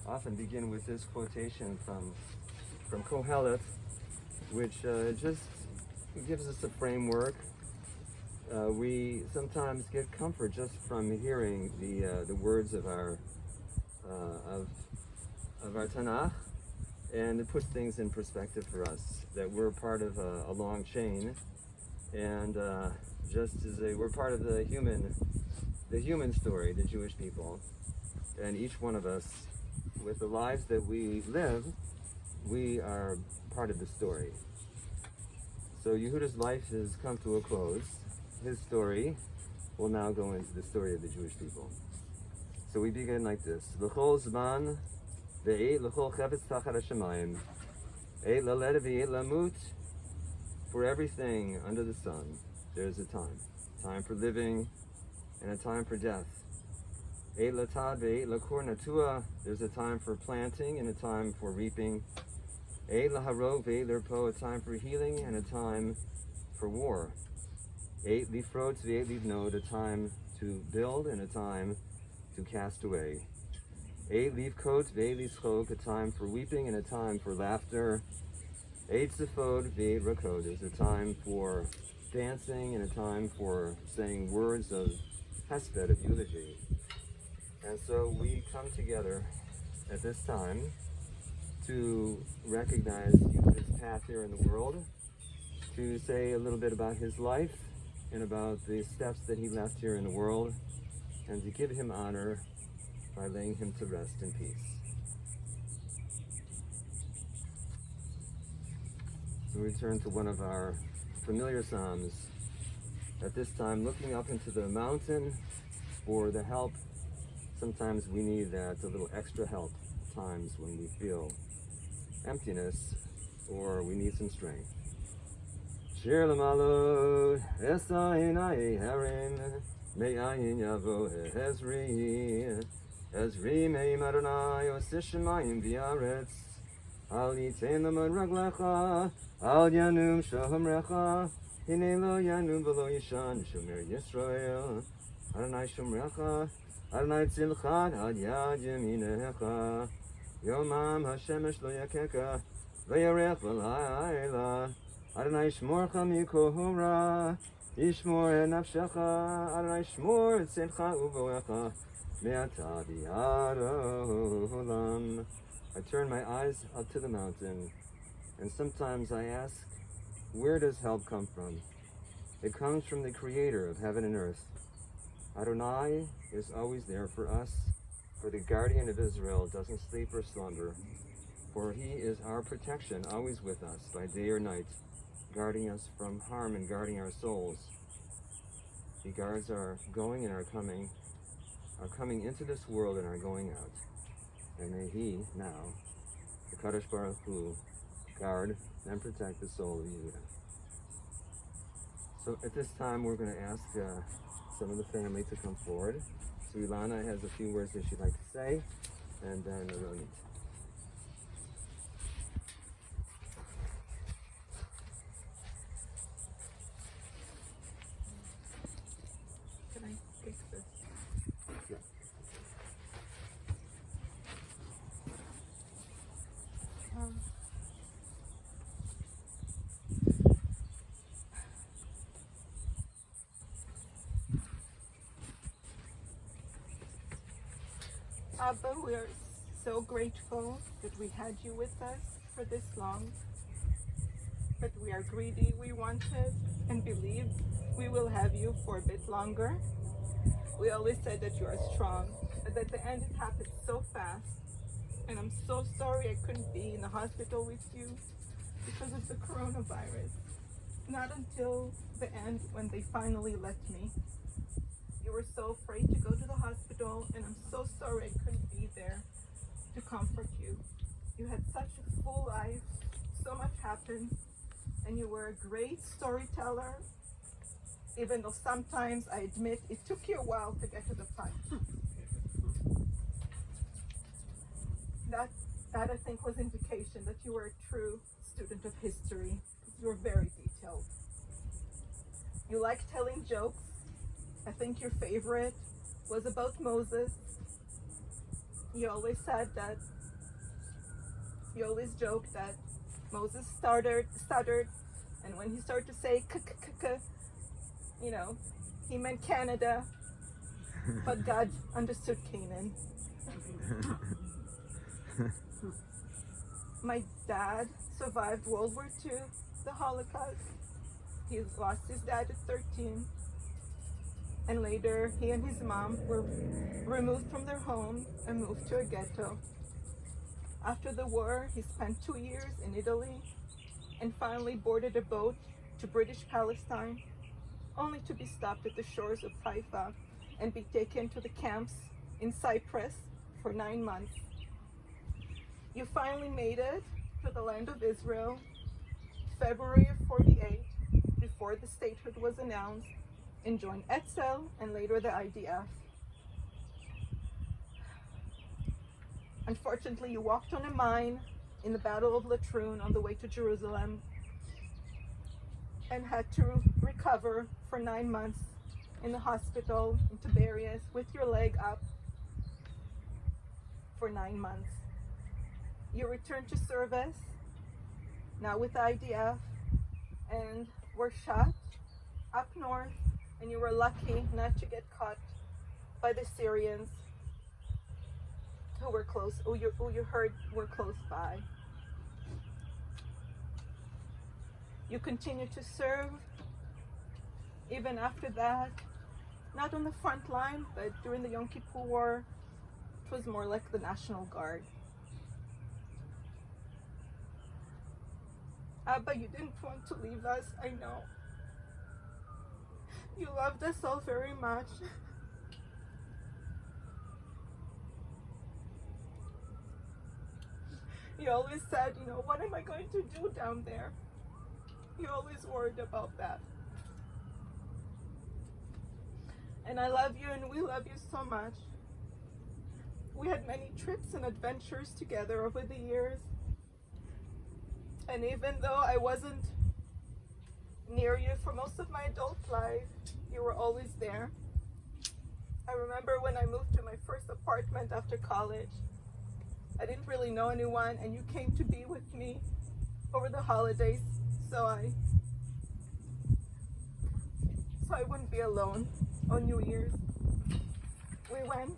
often begin with this quotation from Kohelet, which just gives us a framework. We sometimes get comfort just from hearing the words of our Tanakh, and it puts things in perspective for us that we're part of a long chain, and just as we're part of the human story, the Jewish people, and each one of us, with the lives that we live, we are part of the story. So Yehuda's life has come to a close. His story will now go into the story of the Jewish people. So we begin like this: L'chol zman ve'et l'chol chefetz tachat hashamayim, et laled ve'et lamut. For everything under the sun, there's a time for living and a time for death. Et latad ve'et lakor natua. There's a time for planting and a time for reaping. Et laharov ve'et lerpo. A time for healing and a time for war. Et lifrot ve'et livnod. A time to build and a time to cast away. Et livkot ve'et lischok. A time for weeping and a time for laughter. Et zifod ve'et rakod. There's a time for dancing and a time for saying words of hesped, of eulogy. And so we come together at this time to recognize Yehuda's path here in the world, to say a little bit about his life and about the steps that he left here in the world, and to give him honor by laying him to rest in peace. So we turn to one of our familiar psalms, at this time looking up into the mountain for the help. Sometimes we need that, a little extra help, times when we feel emptiness or we need some strength. Shir l'malot esayin ayi harim me'ayin yavo ezri ezri me'im Adonai osish shemayim v'aretz al yitain lamad raglecha al yanum shomrecha hine lo yanum v'lo yishan shomer Yisrael Adonai shomrecha Adonai tzilchad ad yad yaminecha Yomam hashemesh lo yakeka v'yarech v'layla Adonai shmorcha mikohora yishmor et nafshecha Adonai shmor et tzedcha uvoecha me'ata v'yad olam. I turn my eyes up to the mountain, and sometimes I ask, where does help come from? It comes from the Creator of heaven and earth. Adonai is always there for us, for the guardian of Israel doesn't sleep or slumber, for he is our protection, always with us, by day or night, guarding us from harm and guarding our souls. He guards our going and our coming into this world and our going out. And may he now, the Kadosh Baruch Hu, guard and protect the soul of Yehuda. So at this time we're going to ask some of the family to come forward. So Ilana has a few words that she'd like to say, and then Ronit. Can I take this? Yeah. Abba, we are so grateful that we had you with us for this long. But we are greedy, we wanted and believe we will have you for a bit longer. We always said that you are strong, but at the end it happened so fast. And I'm so sorry I couldn't be in the hospital with you because of the coronavirus. Not until the end when they finally let me. You were so afraid to go to the hospital, and I'm so sorry I couldn't be there to comfort you. You had such a full life, so much happened, and you were a great storyteller, even though sometimes, I admit, it took you a while to get to the punch. That I think was indication that you were a true student of history, because you were very detailed. You liked telling jokes. I think your favorite was about Moses. You always said that, you always joked that Moses stuttered, and when he started to say k, you know, he meant Canada, but God understood Canaan. My dad survived World War II, the Holocaust. He lost his dad at 13. And later, he and his mom were removed from their home and moved to a ghetto. After the war, he spent 2 years in Italy and finally boarded a boat to British Palestine, only to be stopped at the shores of Haifa and be taken to the camps in Cyprus for 9 months. You finally made it to the land of Israel, February of 48, before the statehood was announced, and joined Etzel and later the IDF. Unfortunately, you walked on a mine in the Battle of Latrun on the way to Jerusalem and had to recover for 9 months in the hospital in Tiberias with your leg up for 9 months. You returned to service, now with the IDF, and were shot up north, and you were lucky not to get caught by the Syrians who you heard were close by. You continued to serve even after that, not on the front line, but during the Yom Kippur War. It was more like the National Guard. Abba, you didn't want to leave us, I know. You loved us all very much. You always said, what am I going to do down there? You always worried about that. And I love you, and we love you so much. We had many trips and adventures together over the years. And even though I wasn't near you for most of my adult life, you were always there. I remember when I moved to my first apartment after college, I didn't really know anyone, and you came to be with me over the holidays so I wouldn't be alone on New Year's. We went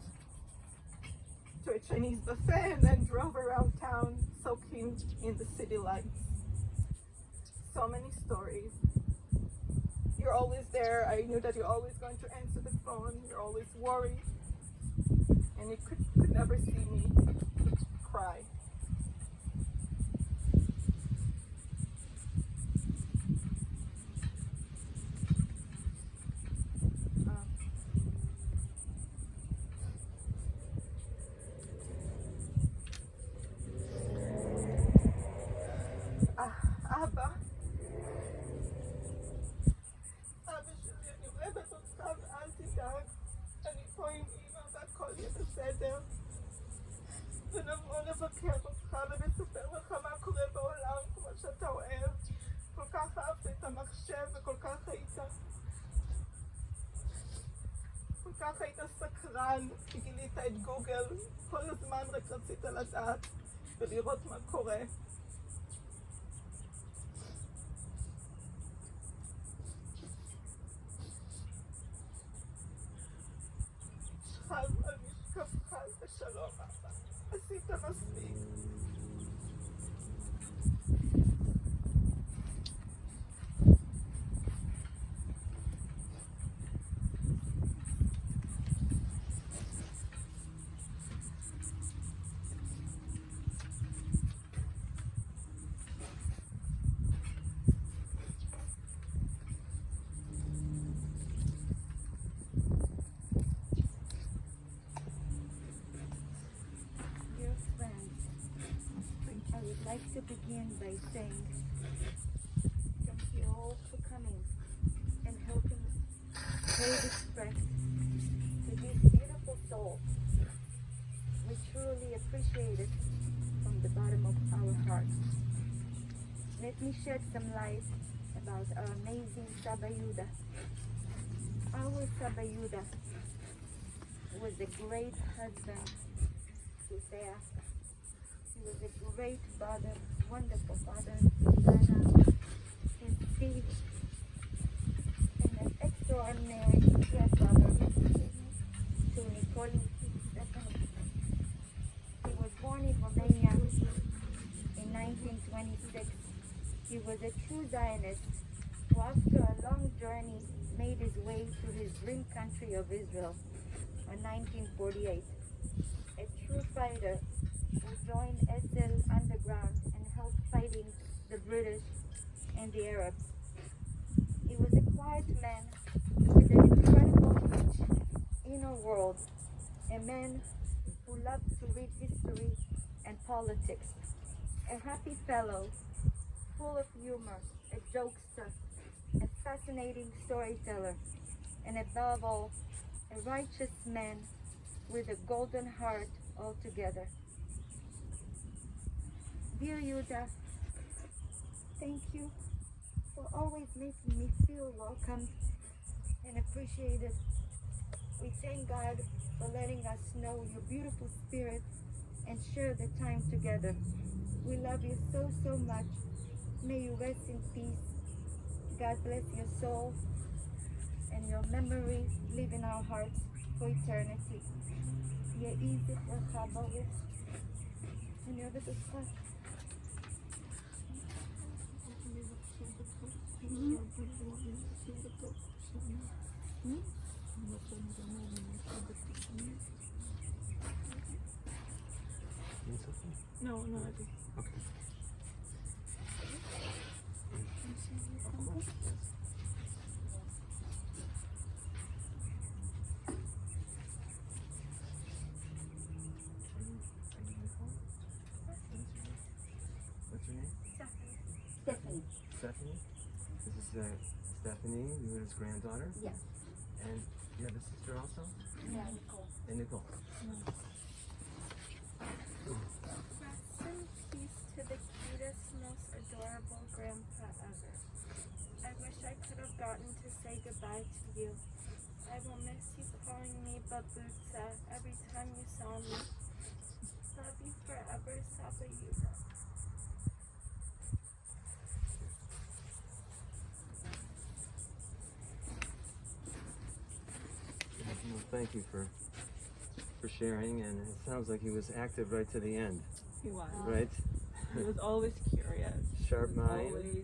to a Chinese buffet and then drove around town soaking in the city lights. So many stories. You're always there. I knew that you're always going to answer the phone. You're always worried. And you could never see me cry. Abba שלי, אני אוהבת אותך ואל תדאג. אני פה עם אמא והכל יהיה בסדר. ונבוא לבקר אותך ונספר לך מה קורה בעולם כמו שאתה אוהב. כל כך אהבת את המחשב וכל כך היית סקרן, גילית את גוגל, כל הזמן רק רצית לדעת ולראות מה קורה. שכב על משכבך בשלום אבא, עשית מספיק. I'd like to begin by saying thank you all for coming and helping pay respect to this beautiful soul. We truly appreciate it from the bottom of our hearts. Let me shed some light about our amazing Sabayuda. Our Sabayuda was a great husband, Sutea. He was a great father, wonderful father to Dana and Steve, and an extraordinary grandfather to Nicole and Stephanie. He was born in Romania in 1926. He was a true Zionist who, after a long journey, made his way to his dream country of Israel in 1948. A true fighter who joined SL underground and helped fighting the British and the Arabs. He was a quiet man with an incredible rich inner world, a man who loved to read history and politics, a happy fellow, full of humor, a jokester, a fascinating storyteller, and above all, a righteous man with a golden heart altogether. Dear Yuda, thank you for always making me feel welcome and appreciated. We thank God for letting us know your beautiful spirit and share the time together. We love you so, so much. May you rest in peace. God bless your soul and your memories live in our hearts for eternity. יהי זכרך ברוך. אני אוהבת אותך. No, I do. Okay. What's your name? Stephanie. Stephanie? This is Stephanie, Yuda's granddaughter? Yeah. And you have a sister also? Yeah, Nicole. And Nicole. Rest in peace to the cutest, most adorable grandpa ever. I wish I could have gotten to say goodbye to you. I will miss you calling me Babutsa every time you saw me. Love you forever, Saba Yuda. Well, thank you for sharing, and it sounds like he was active right to the end, He was. right? He was always curious. Sharp mind. Always, he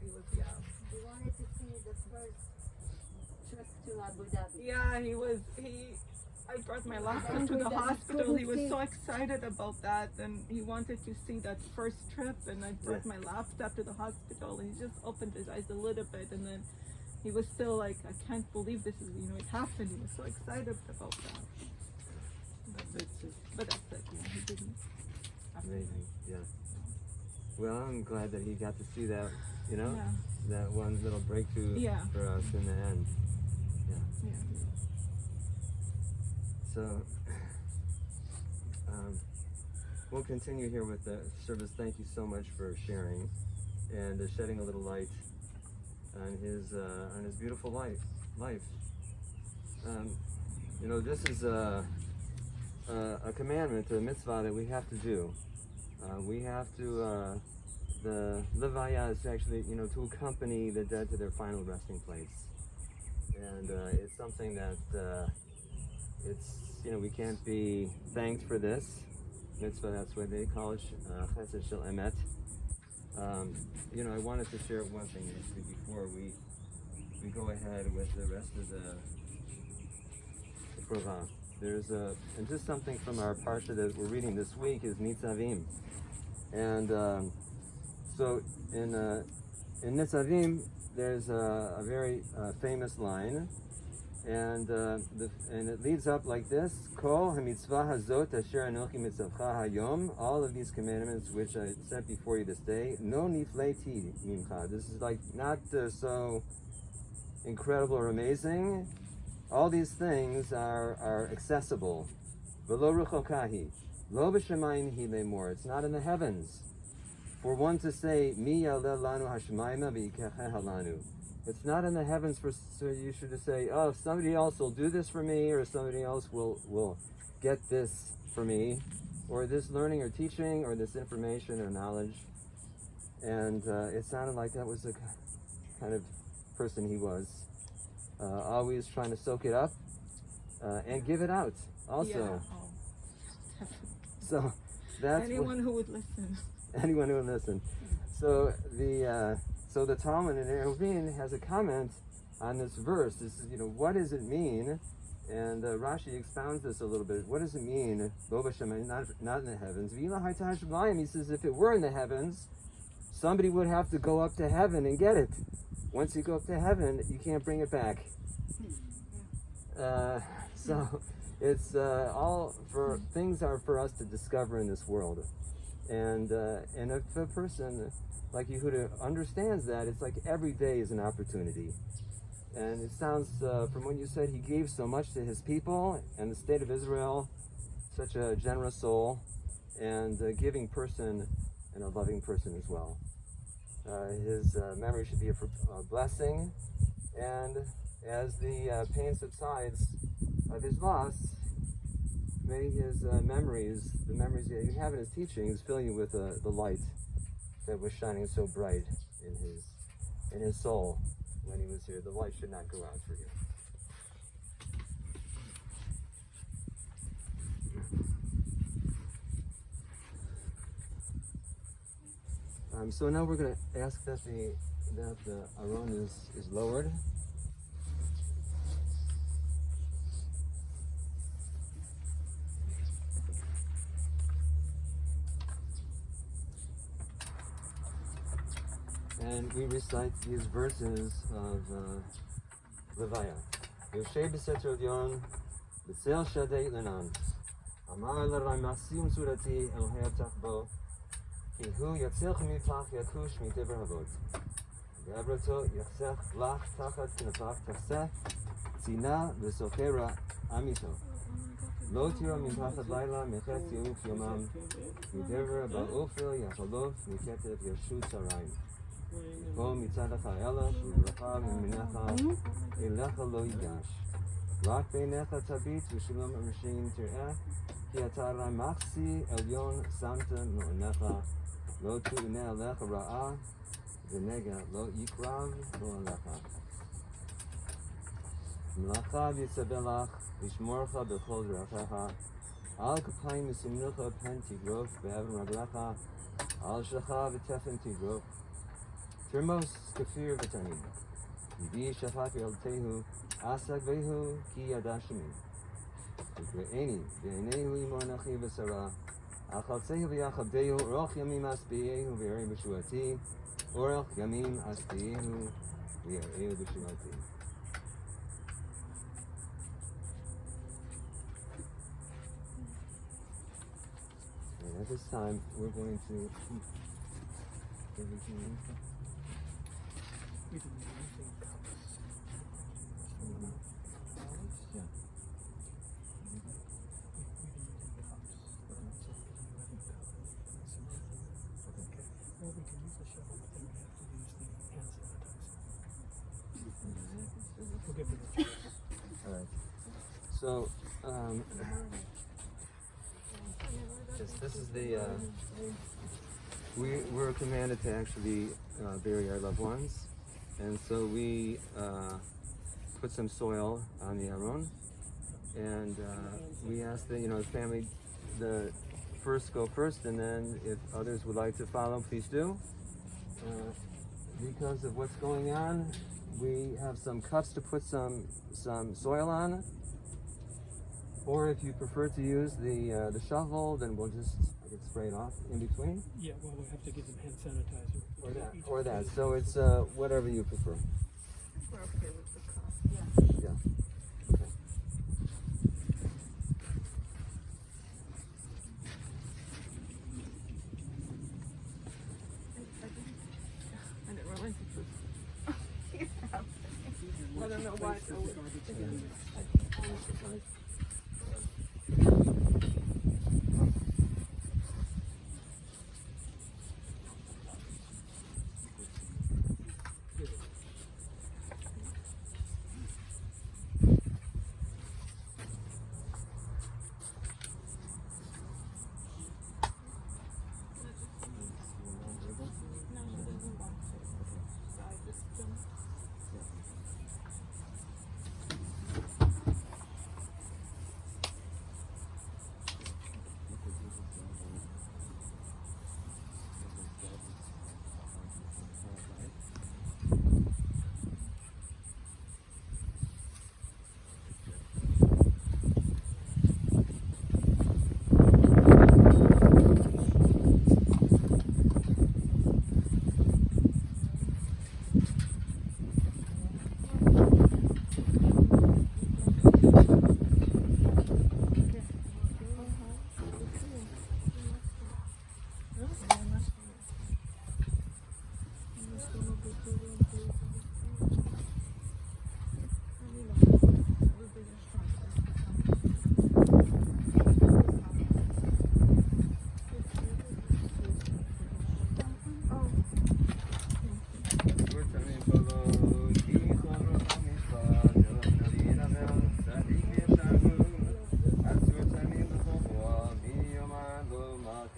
was, yeah. We wanted to see the first trip to Abu Dhabi. Yeah, I brought my laptop to the hospital. He was so excited about that, and he wanted to see that first trip, and I brought my laptop to the hospital, and he just opened his eyes a little bit, and then he was still like, I can't believe this is, it happened. He was so excited about that. But that's it, he didn't. Amazing, yeah. Well, I'm glad that he got to see that, Yeah. that one little breakthrough Yeah. for us in the end. Yeah. So, we'll continue here with the service. Thank you so much for sharing and shedding a little light on his beautiful life. This is a commandment, a mitzvah that we have to do. We have to, the Levi is actually, to accompany the dead to their final resting place. And it's something that we can't be thanked for this mitzvah. That's what they call it, chesed shel emet. I wanted to share one thing actually before we go ahead with the rest of the program. There's and just something from our parsha that we're reading this week is Nitzavim, and so in Nitzavim there's a very famous line, and it leads up like this: Kol hamitzvah hazot asher anochi mitzavcha hayom. All of these commandments which I set before you this day, no nifleiti mimcha. This is like not so incredible or amazing. All these things are accessible. V'lo ruchokahi, lo b'shemayim hi lemor. It's not in the heavens. For one to say, Mi yaleh lanu hashmayma v'yikecheh halanu. It's not in the heavens for so you should just say, oh, somebody else will do this for me, or somebody else will get this for me, or this learning or teaching, or this information or knowledge. And it sounded like that was the kind of person he was. Always trying to soak it up and give it out also. Yeah. So that's Anyone who would listen. anyone who would listen. So the Talmud in Eruvin has a comment on this verse. This is, what does it mean? And Rashi expounds this a little bit. What does it mean? Bo b'shamayim, not in the heavens. V'ila haytah shamayim, he says, if it were in the heavens, somebody would have to go up to heaven and get it. Once you go up to heaven, you can't bring it back. So it's all for things are for us to discover in this world. And if a person like Yehuda understands that, it's like every day is an opportunity. And it sounds, from what you said, he gave so much to his people and the state of Israel, such a generous soul, and a giving person and a loving person as well. His memory should be a blessing, and as the pain subsides of his loss, may his memories, the memories that you have in his teachings, fill you with the light that was shining so bright in his soul when he was here. The light should not go out for you. So now we're going to ask that the Aron is lowered. And we recite these verses of Levi. Yoshe b'seter Yon, b'tzel shadei lenan. Amar l'rai masim surati el hayatach bo. Ki hu yatzilch mipach yakush mitiver havot. V'avrato yachsech lach tachat knafach tachseh. Tzina v'sochera amito. Lo tira mipachat laila mechet yuf yomam. Mitiver ba'ofil yachalov miketev yashut sarayim. Bo mitzadach ha'elach u'bracha minecha elecha lo yigash. Rak beinecha tabit v'shulam amashim tir'eh. Ki atara machsi elyon samta mo'necha. Lo tu'ine alecha ra'ah. V'nega lo yikrav lo alecha. Melacha v'yitzabelach v'shmorcha b'chol d'rachecha. Al kapayim v'simnucha pen tigrof be'evan raglecha. Al shacha v'tefen tigrof. Termos kafir v'tanim. Yidi shafat v'yaltehu asak vehu ki yadashimi. V'kre'eni v'enehu imor nachi v'sara. Achaltehu v'yachabdehu oroch yamim asbiyehu v'yarei b'shuati. Oroch yamim asbiyehu v'yarei b'shuati. And at this time, we're going to all right. So, this is the, we're commanded to actually bury our loved ones. And so we put some soil on the Aron. And we ask that, the family, the first go first, and then if others would like to follow, please do. Because of what's going on, we have some cups to put some soil on. Or if you prefer to use the shovel, then we'll just spray it off in between. Yeah, well, we have to give them hand sanitizer. Or that. So it's whatever you prefer. We're okay with the cup. Yeah. Okay. I didn't realize it was. I don't know why.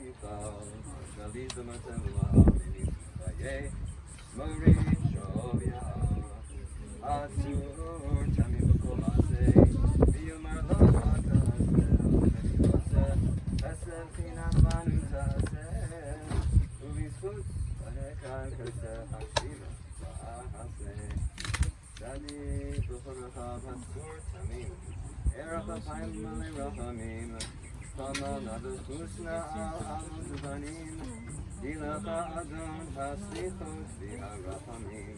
Michal, Naliza Matemla, Baye, Mori, Shovia, Atur, Tami Bukomase, Biumar Laka, Hassan Pina Manutase, Uvis Foot, Anekan Kersa, Hashima, Hase, Dadi, Bukharaha, Pastor, Tamim, Eracha Paim Mali Rachamim, Tama Nadu Husna Al Zubanim, Dilacha Adon Haslichos Biha Rachamim,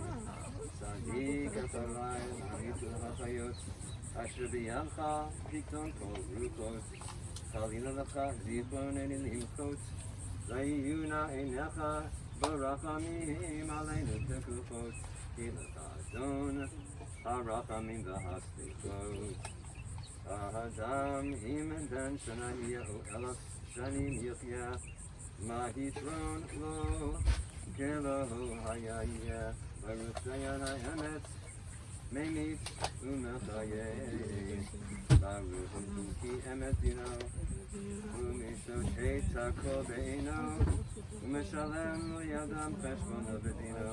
Sadi Katarai, Amitul Hachayot, Asher Biyamcha, Pikton Kol Rukos, Kalila Lacha, Zichon Enim Kot, Zayuna Enecha, Barachamim, Aleinu Tekufot, Dilacha Adon, Harachamim Vahaslichos. Adam im ben shanaya elaf shanim yachya mahitron lo kelo hayaya barusayana emet memit umachaye baruch ki emet dino umisho sheita kol beino umeshalem yadam cheshbon bedino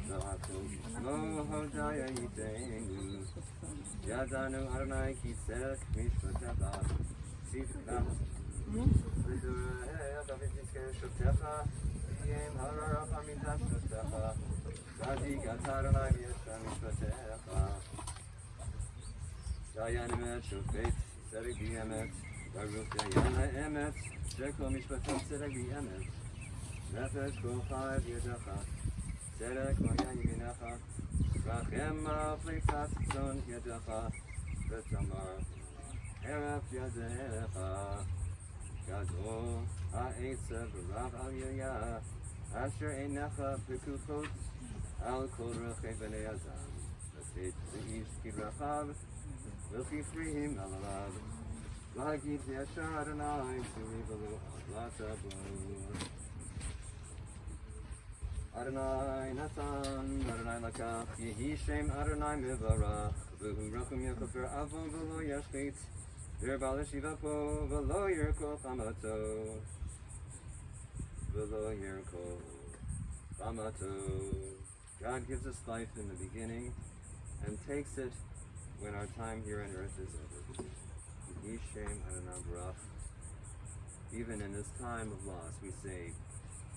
v'hatu lo hodaya yitenu Yadanu Adonai Kisek Mishpatecha Sifka Vidureh David Yitzke Shoptecha Yem Hararach Amidat Shoptecha Zadik Adonai Yeshua Mishpatecha Dayan Emet Shofet Tzedek B'Emet Baruch Dayan Emet Shekol Mishpatem Tzedek B'Emet Nefesh Kol Chai B'Yedecha Tzedek Mayan Yeminecha Rachem Afrikat Zon Yedecha V'Tamar Eref Yadecha Gadol Ha'etzev Rav Al Yaya Asher Einecha B'Kuchot Al Kol Rechei B'nei Adam V'Seit V'ish Ki Rachav V'Chi Frihim Alalav V'Hagid Yashar Adonai V'Rivalu Latabu Adonai Natan, Adonai Lakach, Yehi Shem Adonai Mivarach, V'hu Rachum Yechafer Avon V'lo Yashchit, V'erbal Yeshiva Po, V'lo Yerko Chamato, V'lo Yerko Chamato. God gives us life in the beginning and takes it when our time here on earth is over. Yehi Shem Adonai Barach. Even in this time of loss, we say,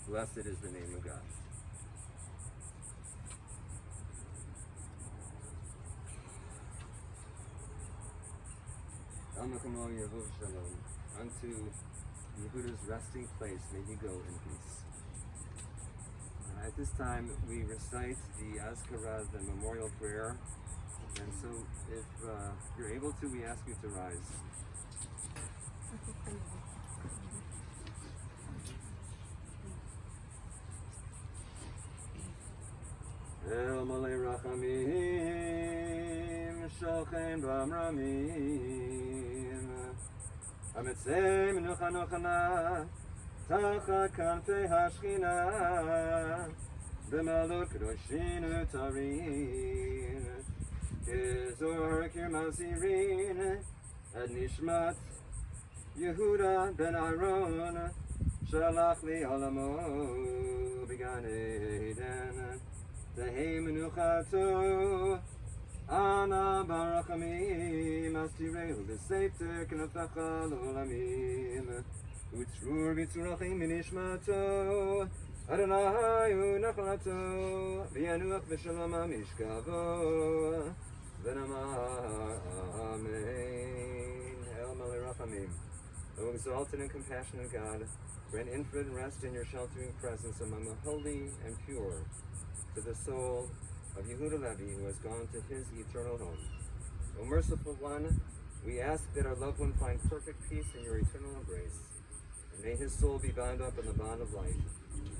blessed is the name of God. Unto Yehuda's resting place may he go in peace. At this time we recite the Azkarah, the memorial prayer, and so if you're able to, we ask you to rise. El Malay Rachamim Shochem Bamramim Ametzei Menucha Nochana Tachat Kanfei Hashchina B'malot Kedoshim Utarim Kezor Kirmazirin Ad Nishmat Yehuda Ben Aaron Shalach Li Alamo B'Gan Eden Tehei Menuchato Ana Barachamim Astireu B'Seifter Knaftacha L'Olamim Utrur B'Tzurachim Minishmato Adonai Unachlato V'Yanuach V'Shalom HaMishkavo V'Namar Amen. El Malay Rachamim, O exalted and compassionate God, grant infinite rest in your sheltering presence among the holy and pure to the soul of Yehuda Levi, who has gone to his eternal home. O merciful one, we ask that our loved one find perfect peace in your eternal embrace, and may his soul be bound up in the bond of life.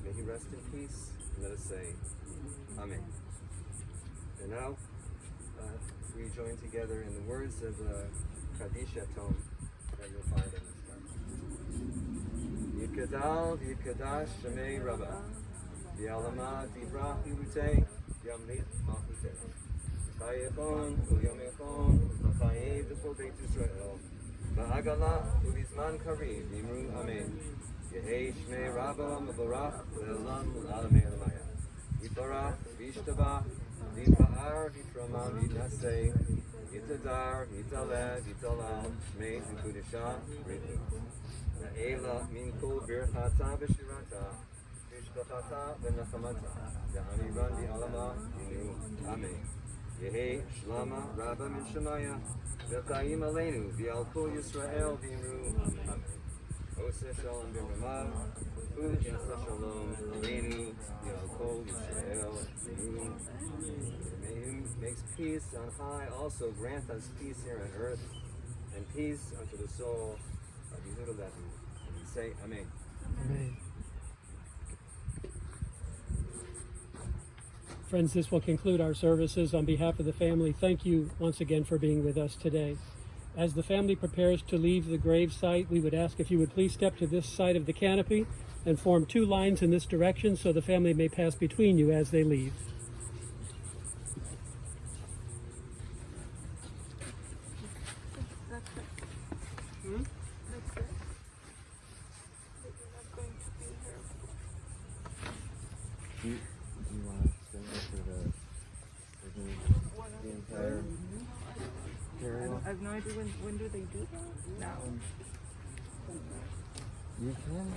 May he rest in peace, and let us say, Amen. And now, we join together in the words of Kaddish Yatom that you'll find in this book. Yikadal v'yikadash Shemei Rabbah, v'yalama divrach yivutei, yamlit machutei. V'chayechon u'yomechon v'chayev v'chol Beit Yisrael, v'hagala u'bizman karev yimru Amen. Yehi Shmei Rabba Mabarach Le'olam L'Alamei Alamaya. Yiparach, Vishtabach, Vipa'ar, Vitramam, Vitnasei, Vitadar, Vitaleh, Vitalal, Shmei, Vikudisha, Ritu. Na'ela min kol birchata v'shirata, v'shkachata v'nachamata, v'amiran v'alama, v'nu, Amen. Yehi Shlama Rabba min Shemaya, v'chaim aleinu, v'al kol Yisrael, v'imru, Amen. Oseh Shalom b'mamav, U'yasa Shalom aleinu, v'al kol Yisrael, v'imru, May Him makes peace on high, also grant us peace here on earth, and peace unto the soul of Yehuda Levi. And we say Amen. Amen. Friends, this will conclude our services. On behalf of the family, thank you once again for being with us today. As the family prepares to leave the grave site, we would ask if you would please step to this side of the canopy and form 2 lines in this direction so the family may pass between you as they leave. That's it. That's it. But you're not going to be here. Do you want to stay there for the entire burial? I have no idea when do they do that? Now. You can.